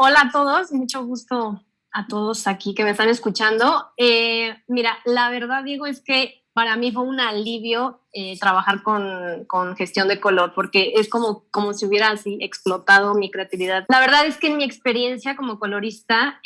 Hola a todos, mucho gusto a todos aquí que me están escuchando. Mira, la verdad, Diego, es que para mí fue un alivio trabajar con gestión de color, porque es como si hubiera así explotado mi creatividad. La verdad es que en mi experiencia como colorista,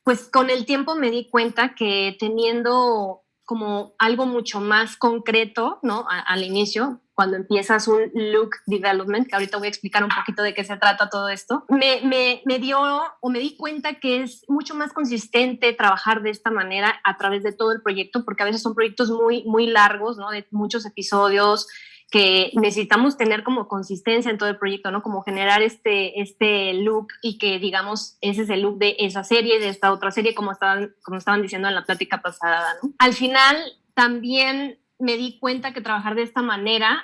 pues con el tiempo me di cuenta que teniendo como algo mucho más concreto, ¿no? Al inicio, cuando empiezas un look development, que ahorita voy a explicar un poquito de qué se trata todo esto, me dio o me di cuenta que es mucho más consistente trabajar de esta manera a través de todo el proyecto, porque a veces son proyectos muy largos, ¿no? De muchos episodios, que necesitamos tener como consistencia en todo el proyecto, ¿no? Como generar este look y que, digamos, ese es el look de esa serie, de esta otra serie, como estaban diciendo en la plática pasada, ¿no? Al final, también me di cuenta que trabajar de esta manera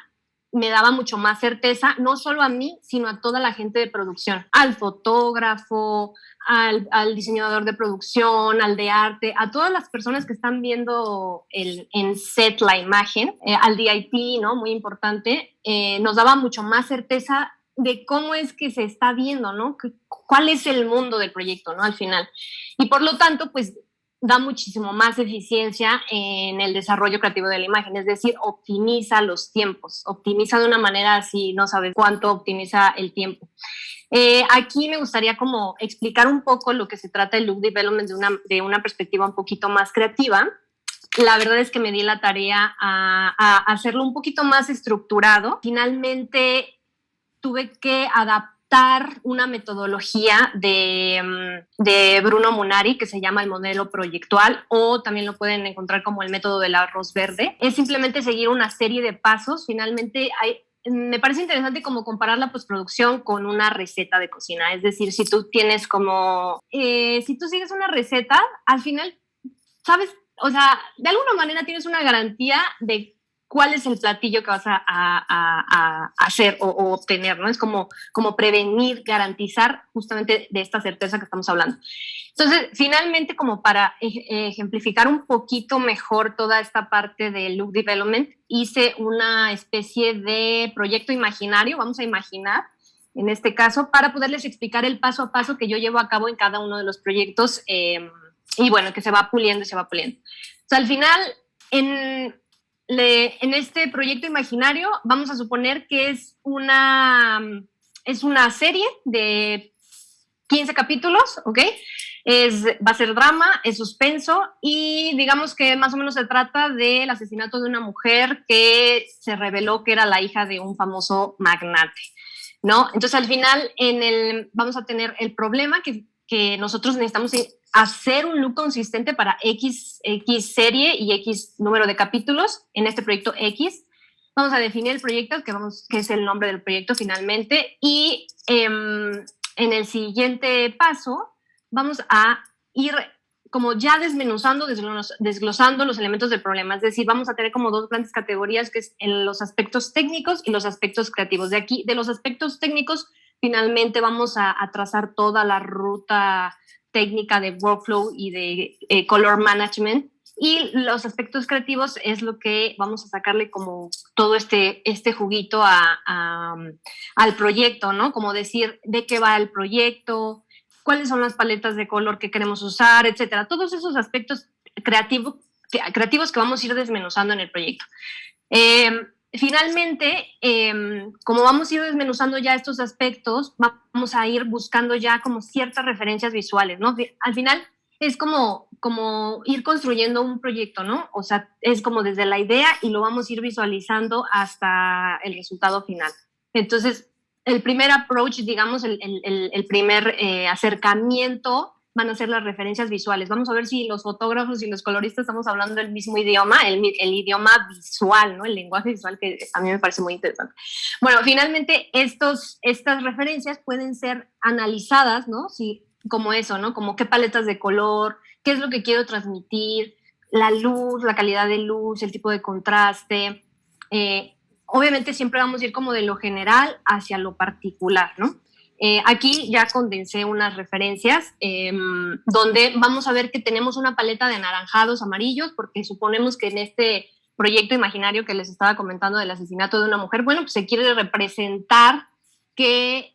me daba mucho más certeza, no solo a mí, sino a toda la gente de producción, al fotógrafo, al diseñador de producción, al de arte, a todas las personas que están viendo en set la imagen, al DIT, ¿no? Muy importante, nos daba mucho más certeza de cómo es que se está viendo, ¿no? ¿Cuál es el mundo del proyecto, ¿no? Al final. Y por lo tanto, pues da muchísimo más eficiencia en el desarrollo creativo de la imagen, es decir, optimiza los tiempos, optimiza de una manera así, no sabes cuánto optimiza el tiempo. Aquí me gustaría como explicar un poco lo que se trata el look development de una perspectiva un poquito más creativa. La verdad es que me di la tarea a hacerlo un poquito más estructurado. Finalmente tuve que adaptar una metodología de Bruno Munari que se llama el modelo proyectual, o también lo pueden encontrar como el método del arroz verde. Es simplemente seguir una serie de pasos. Finalmente me parece interesante como comparar la postproducción con una receta de cocina. Es decir, si tú tienes si tú sigues una receta, al final, ¿sabes? O sea, de alguna manera tienes una garantía de cuál es el platillo que vas a hacer o obtener, ¿no? Es como prevenir, garantizar justamente de esta certeza que estamos hablando. Entonces, finalmente, como para ejemplificar un poquito mejor toda esta parte de look development, hice una especie de proyecto imaginario, vamos a imaginar, en este caso, para poderles explicar el paso a paso que yo llevo a cabo en cada uno de los proyectos, y bueno, que se va puliendo y se va puliendo. O sea, al final, en este proyecto imaginario, vamos a suponer que es una serie de 15 capítulos, ¿ok? Va a ser drama, es suspenso, y digamos que más o menos se trata del asesinato de una mujer que se reveló que era la hija de un famoso magnate, ¿no? Entonces, al final, vamos a tener el problema que nosotros necesitamos hacer un look consistente para X serie y X número de capítulos en este proyecto X. Vamos a definir el proyecto, que es el nombre del proyecto finalmente, y en el siguiente paso vamos a ir como ya desmenuzando, desglosando los elementos del problema. Es decir, vamos a tener como dos grandes categorías, que es en los aspectos técnicos y los aspectos creativos. De los aspectos técnicos, finalmente vamos a trazar toda la ruta técnica de workflow y de color management. Y los aspectos creativos es lo que vamos a sacarle como todo este juguito al proyecto, ¿no? Como decir de qué va el proyecto, cuáles son las paletas de color que queremos usar, etcétera. Todos esos aspectos creativos que vamos a ir desmenuzando en el proyecto. Finalmente, como vamos a ir desmenuzando ya estos aspectos, vamos a ir buscando ya como ciertas referencias visuales, ¿no? Al final es como ir construyendo un proyecto, ¿no? O sea, es como desde la idea y lo vamos a ir visualizando hasta el resultado final. Entonces, el primer approach, digamos, el primer acercamiento van a ser las referencias visuales. Vamos a ver si los fotógrafos y los coloristas estamos hablando el mismo idioma, el idioma visual, ¿no? El lenguaje visual, que a mí me parece muy interesante. Bueno, finalmente estas referencias pueden ser analizadas, ¿no? Sí, como eso, ¿no? Como qué paletas de color, qué es lo que quiero transmitir, la luz, la calidad de luz, el tipo de contraste. Obviamente siempre vamos a ir como de lo general hacia lo particular, ¿no? Aquí ya condensé unas referencias donde vamos a ver que tenemos una paleta de anaranjados, amarillos, porque suponemos que en este proyecto imaginario que les estaba comentando del asesinato de una mujer, bueno, pues se quiere representar que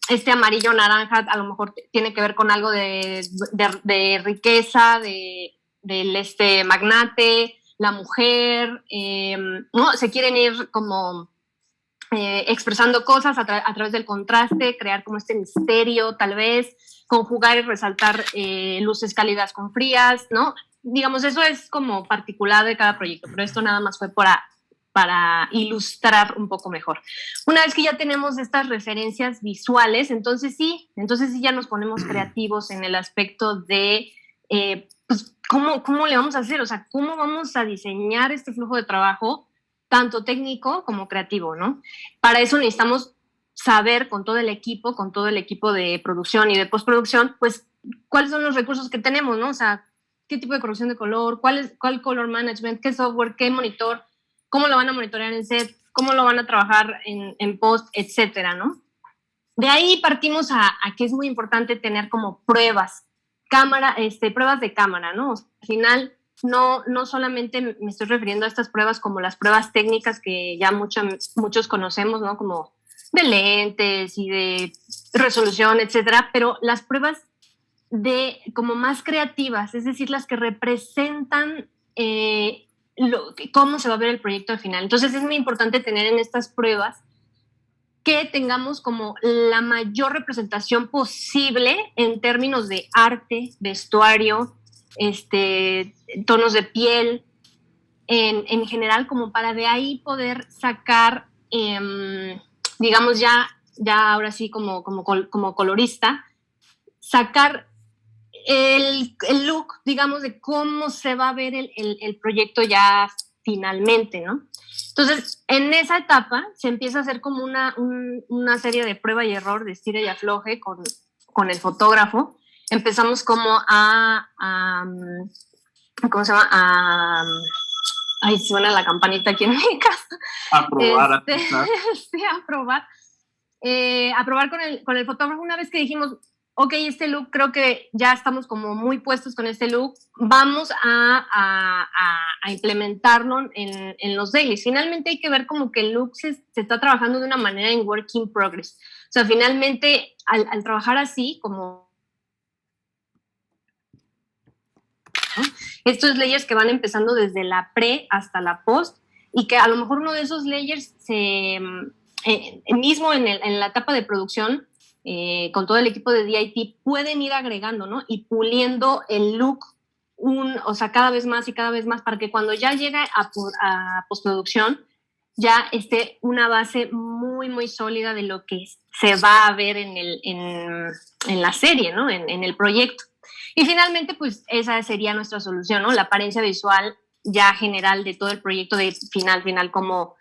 este amarillo naranja a lo mejor tiene que ver con algo de riqueza, del magnate, la mujer, ¿no? Se quieren ir como expresando cosas a través del contraste, crear como este misterio, tal vez, conjugar y resaltar luces cálidas con frías, ¿no? Digamos, eso es como particular de cada proyecto, pero esto nada más fue para ilustrar un poco mejor. Una vez que ya tenemos estas referencias visuales, entonces sí ya nos ponemos creativos en el aspecto de pues, ¿cómo le vamos a hacer? O sea, ¿cómo vamos a diseñar este flujo de trabajo, tanto técnico como creativo, ¿no? Para eso necesitamos saber con todo el equipo de producción y de postproducción, pues, cuáles son los recursos que tenemos, ¿no? O sea, qué tipo de corrección de color, cuál color management, qué software, qué monitor, cómo lo van a monitorear en set, cómo lo van a trabajar en post, etcétera, ¿no? De ahí partimos a que es muy importante tener como pruebas de cámara, ¿no? O sea, al final, no solamente me estoy refiriendo a estas pruebas como las pruebas técnicas que ya muchos conocemos, ¿no? Como de lentes y de resolución, etcétera, pero las pruebas como más creativas, es decir, las que representan cómo se va a ver el proyecto al final. Entonces es muy importante tener en estas pruebas que tengamos como la mayor representación posible en términos de arte, vestuario, tonos de piel, en general, como para de ahí poder sacar, digamos ya ahora sí como colorista, sacar el look, digamos, de cómo se va a ver el proyecto ya finalmente, ¿no? Entonces, en esa etapa se empieza a hacer como una serie de prueba y error, de estira y afloje con el fotógrafo. Empezamos como ¿cómo se llama? Ay, suena la campanita aquí en mi casa. A probar. Sí, a probar. A probar con el fotógrafo. Una vez que dijimos, ok, este look, creo que ya estamos como muy puestos con este look, vamos a implementarlo en los dailies. Finalmente hay que ver como que el look se está trabajando de una manera en work in progress. O sea, finalmente, al trabajar así, como ¿no? Estos layers que van empezando desde la pre hasta la post, y que a lo mejor uno de esos layers mismo en la etapa de producción, con todo el equipo de DIT, pueden ir agregando, ¿no? Y puliendo el look, o sea, cada vez más y cada vez más, para que cuando ya llegue a postproducción, ya esté una base muy, muy sólida de lo que se va a ver en la serie, ¿no? En el proyecto. Y finalmente, pues esa sería nuestra solución, ¿no? La apariencia visual ya general de todo el proyecto, de final, cómo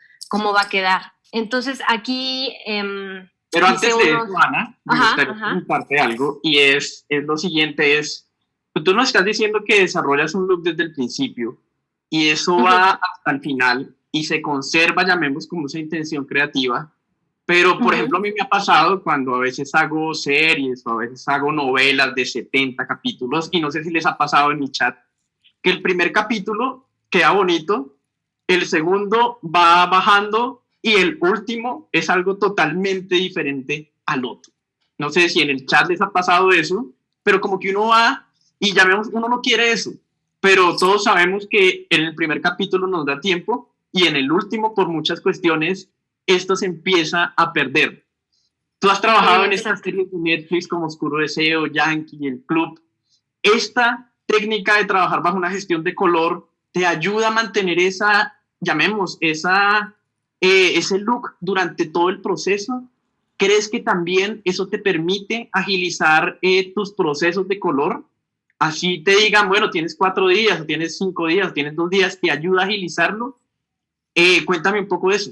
va a quedar. Entonces, aquí... pero antes de eso, Ana, me gustaría preguntarte algo, y es lo siguiente, tú nos estás diciendo que desarrollas un look desde el principio, y eso va hasta el final, y se conserva, llamemos como esa intención creativa, pero, por ejemplo, a mí me ha pasado cuando a veces hago series, o a veces hago novelas de 70 capítulos, y no sé si les ha pasado en mi chat, que el primer capítulo queda bonito, el segundo va bajando, y el último es algo totalmente diferente al otro. No sé si en el chat les ha pasado eso, pero como que uno va y ya vemos, uno no quiere eso, pero todos sabemos que en el primer capítulo nos da tiempo y en el último, por muchas cuestiones, esto se empieza a perder. Tú has trabajado en estas series de Netflix como Oscuro Deseo, Yankee, El Club. Esta técnica de trabajar bajo una gestión de color te ayuda a mantener ese look durante todo el proceso. ¿Crees que también eso te permite agilizar tus procesos de color? Así te digan, bueno, tienes 4 días, o tienes 5 días, o tienes 2 días, ¿te ayuda a agilizarlo? Cuéntame un poco de eso.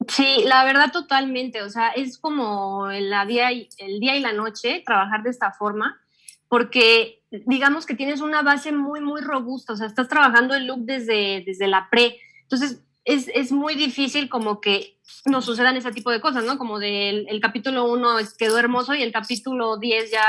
Sí, la verdad totalmente, o sea, es como el día y la noche trabajar de esta forma, porque digamos que tienes una base muy, muy robusta, o sea, estás trabajando el look desde la pre, entonces es muy difícil como que nos sucedan ese tipo de cosas, ¿no? Como el capítulo 1 quedó hermoso y el capítulo 10 ya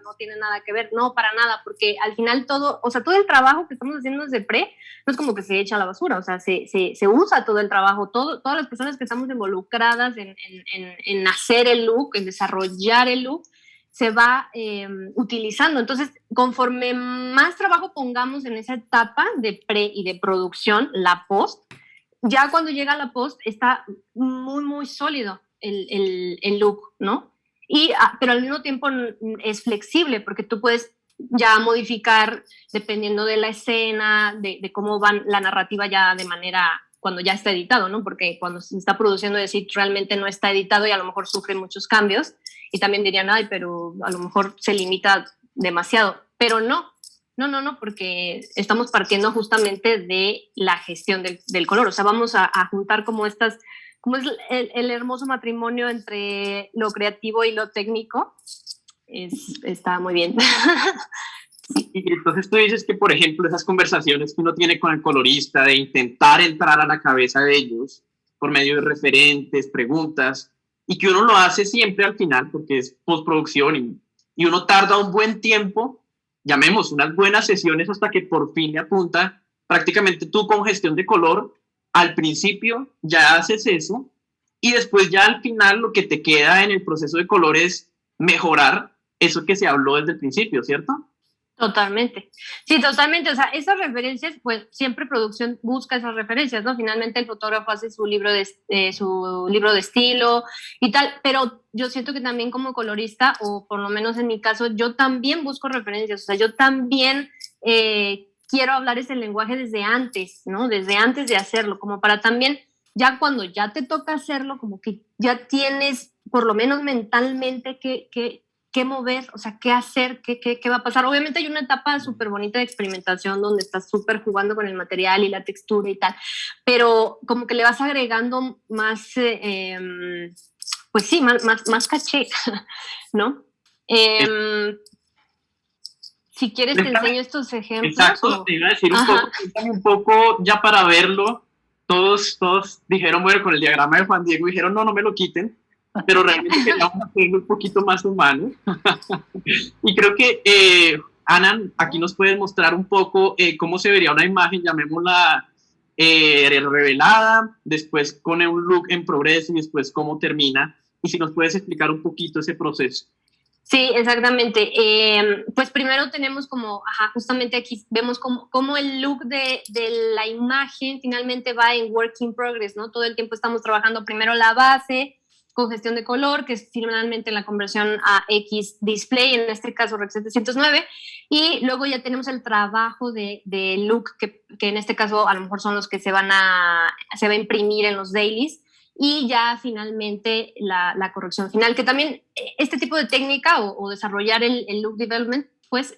no tiene nada que ver. No, para nada, porque al final todo el trabajo que estamos haciendo desde pre, no es como que se echa a la basura, o sea, se usa todo el trabajo, todas las personas que estamos involucradas en hacer el look, en desarrollar el look, se va utilizando. Entonces, conforme más trabajo pongamos en esa etapa de pre y de producción, la post, ya cuando llega la post está muy, muy sólido el look, ¿no? Pero al mismo tiempo es flexible porque tú puedes ya modificar dependiendo de la escena, de cómo va la narrativa ya de manera cuando ya está editado, ¿no? Porque cuando se está produciendo decir realmente no está editado y a lo mejor sufre muchos cambios y también dirían, ay, pero a lo mejor se limita demasiado, pero no, porque estamos partiendo justamente de la gestión del color. O sea, vamos a juntar como es el hermoso matrimonio entre lo creativo y lo técnico. Está muy bien. Y entonces tú dices que, por ejemplo, esas conversaciones que uno tiene con el colorista de intentar entrar a la cabeza de ellos por medio de referentes, preguntas, y que uno lo hace siempre al final porque es postproducción y uno tarda un buen tiempo, llamemos unas buenas sesiones hasta que por fin le apunta. Prácticamente tú con gestión de color al principio ya haces eso y después ya al final lo que te queda en el proceso de color es mejorar eso que se habló desde el principio, ¿cierto? Totalmente. Sí, totalmente. O sea, esas referencias, pues siempre producción busca esas referencias, ¿no? Finalmente el fotógrafo hace su libro de estilo y tal, pero yo siento que también como colorista, o por lo menos en mi caso, yo también busco referencias. O sea, yo también quiero hablar ese lenguaje desde antes, ¿no? Desde antes de hacerlo, como para también, ya cuando ya te toca hacerlo, como que ya tienes, por lo menos mentalmente, qué mover, o sea, qué hacer, qué va a pasar. Obviamente hay una etapa súper bonita de experimentación donde estás súper jugando con el material y la textura y tal, pero como que le vas agregando más, pues sí, más caché, ¿no? Si quieres te enseño estos ejemplos. Exacto, te iba a decir un poco ya para verlo. Todos dijeron, bueno, con el diagrama de Juan Diego, dijeron, no me lo quiten. Pero realmente queríamos hacerlo un poquito más humano. Y creo que, Ana, aquí nos puedes mostrar un poco cómo se vería una imagen, llamémosla revelada, después con un look en progreso y después cómo termina. Y si nos puedes explicar un poquito ese proceso. Sí, exactamente. Pues primero tenemos justamente aquí vemos cómo el look de la imagen finalmente va en work in progress, ¿no? Todo el tiempo estamos trabajando primero la base, con gestión de color, que es finalmente la conversión a X display, en este caso Rec 709, y luego ya tenemos el trabajo de look, que en este caso a lo mejor son los que se va a imprimir en los dailies, y ya finalmente la corrección final, que también este tipo de técnica o desarrollar el look development, pues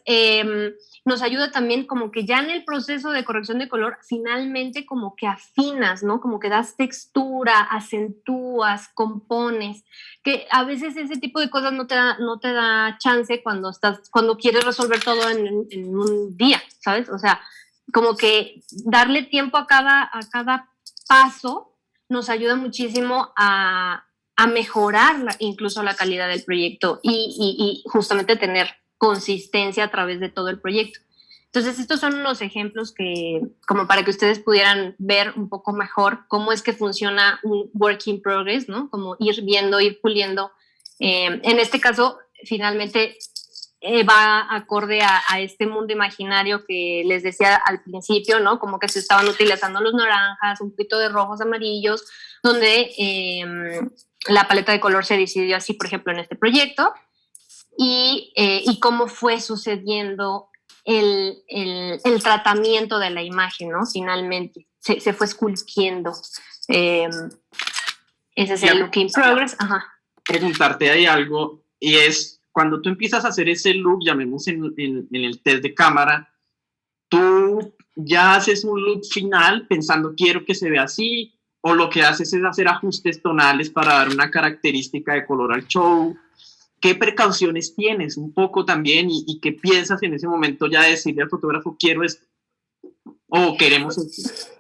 nos ayuda también como que ya en el proceso de corrección de color finalmente como que afinas, ¿no? Como que das textura, acentúas, compones, que a veces ese tipo de cosas no te da chance cuando quieres resolver todo en un día, ¿sabes? O sea, como que darle tiempo a cada paso nos ayuda muchísimo a mejorar incluso la calidad del proyecto y justamente tener consistencia a través de todo el proyecto. Entonces, estos son unos ejemplos como para que ustedes pudieran ver un poco mejor cómo es que funciona un work in progress, ¿no? Como ir viendo, ir puliendo. En este caso, finalmente va acorde a este mundo imaginario que les decía al principio, ¿no? Como que se estaban utilizando los naranjas, un poquito de rojos, amarillos, donde la paleta de color se decidió así, por ejemplo, en este proyecto. Y cómo fue sucediendo el tratamiento de la imagen, ¿no? Finalmente, se fue esculpiendo. Ese es el look in progress. Ajá. Preguntarte ahí algo, y es, cuando tú empiezas a hacer ese look, llamemos en el test de cámara, tú ya haces un look final pensando quiero que se vea así, o lo que haces es hacer ajustes tonales para dar una característica de color al show. ¿Qué precauciones tienes un poco también y qué piensas en ese momento ya de decirle al fotógrafo quiero esto o queremos esto?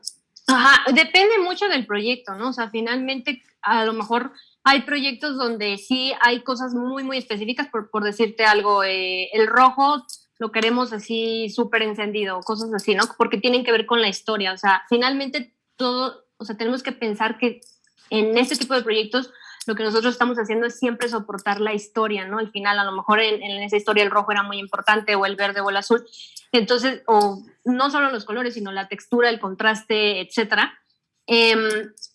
Ajá, depende mucho del proyecto, ¿no? O sea, finalmente, a lo mejor hay proyectos donde sí hay cosas muy, muy específicas, por decirte algo, el rojo lo queremos así súper encendido, cosas así, ¿no? Porque tienen que ver con la historia, o sea, finalmente todo, o sea, tenemos que pensar que en este tipo de proyectos lo que nosotros estamos haciendo es siempre soportar la historia, ¿no? Al final, a lo mejor en esa historia el rojo era muy importante, o el verde o el azul, entonces, o no solo los colores, sino la textura, el contraste, etcétera.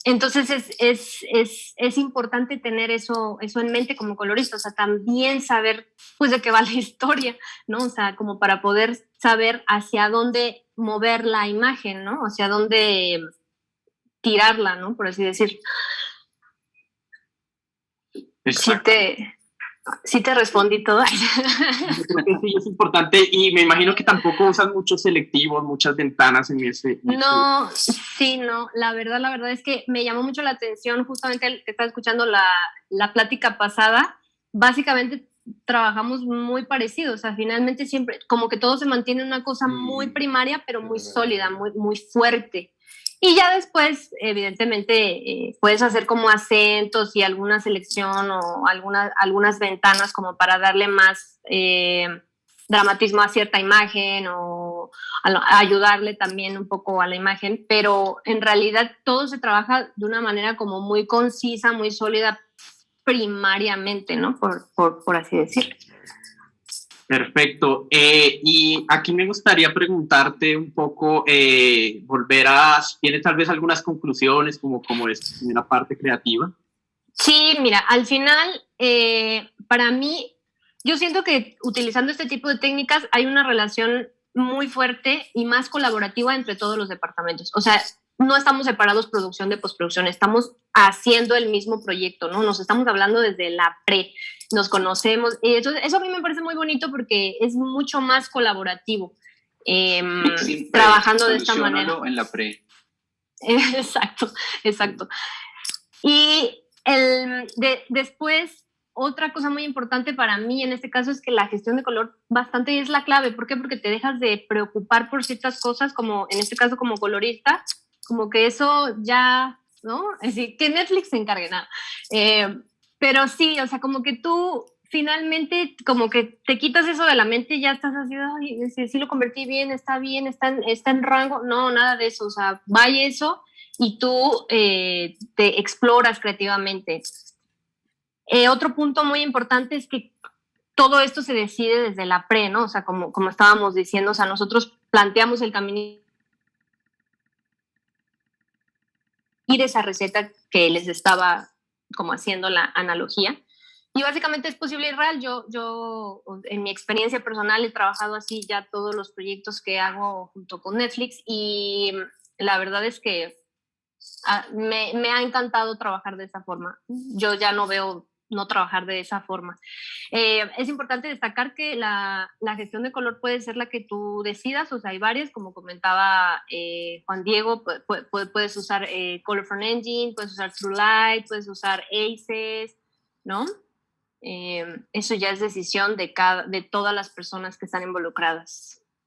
Entonces es importante tener eso en mente como colorista, o sea, también saber pues de qué va la historia, ¿no? O sea, como para poder saber hacia dónde mover la imagen, ¿no? Hacia dónde tirarla, ¿no? Por así decir. Sí te respondí todo. Creo que sí es importante y me imagino que tampoco usan muchos selectivos, muchas ventanas en ese. No, sí, no. La verdad es que me llamó mucho la atención justamente el que estaba escuchando la plática pasada. Básicamente trabajamos muy parecido, o sea, finalmente siempre, como que todo se mantiene una cosa muy primaria, pero muy sólida, muy, muy fuerte. Y ya después, evidentemente, puedes hacer como acentos y alguna selección o algunas ventanas como para darle más dramatismo a cierta imagen o ayudarle también un poco a la imagen, pero en realidad todo se trabaja de una manera como muy concisa, muy sólida primariamente, ¿no? Por así decirlo. Perfecto. Y aquí me gustaría preguntarte un poco, ¿tienes tal vez algunas conclusiones como es una parte creativa? Sí, mira, al final, para mí, yo siento que utilizando este tipo de técnicas hay una relación muy fuerte y más colaborativa entre todos los departamentos. O sea, no estamos separados producción de postproducción, estamos haciendo el mismo proyecto, ¿no? Nos estamos hablando desde la pre, nos conocemos. Eso a mí me parece muy bonito porque es mucho más colaborativo. Trabajando de esta manera. En la pre. Exacto. Y después, otra cosa muy importante para mí en este caso es que la gestión de color bastante es la clave. ¿Por qué? Porque te dejas de preocupar por ciertas cosas, como en este caso como colorista, como que eso ya, ¿no? Así que Netflix se encargue, nada. Pero sí, o sea, como que tú finalmente como que te quitas eso de la mente y ya estás así, ay, sí lo convertí bien, está en rango. No, nada de eso, o sea, vaya eso y tú te exploras creativamente. Otro punto muy importante es que todo esto se decide desde la pre, ¿no? O sea, como estábamos diciendo, o sea, nosotros planteamos el camino y de esa receta que les estaba como haciendo la analogía. Y básicamente es posible y real. Yo, en mi experiencia personal, he trabajado así ya todos los proyectos que hago junto con Netflix y la verdad es que me ha encantado trabajar de esa forma. Yo ya no veo no trabajar de esa forma. Es importante destacar que la gestión de color puede ser la que tú decidas, o sea, hay varias, como comentaba Juan Diego, puedes usar Color Front Engine, puedes usar True Light, puedes usar ACES, ¿no? Eso ya es decisión de todas las personas que están involucradas.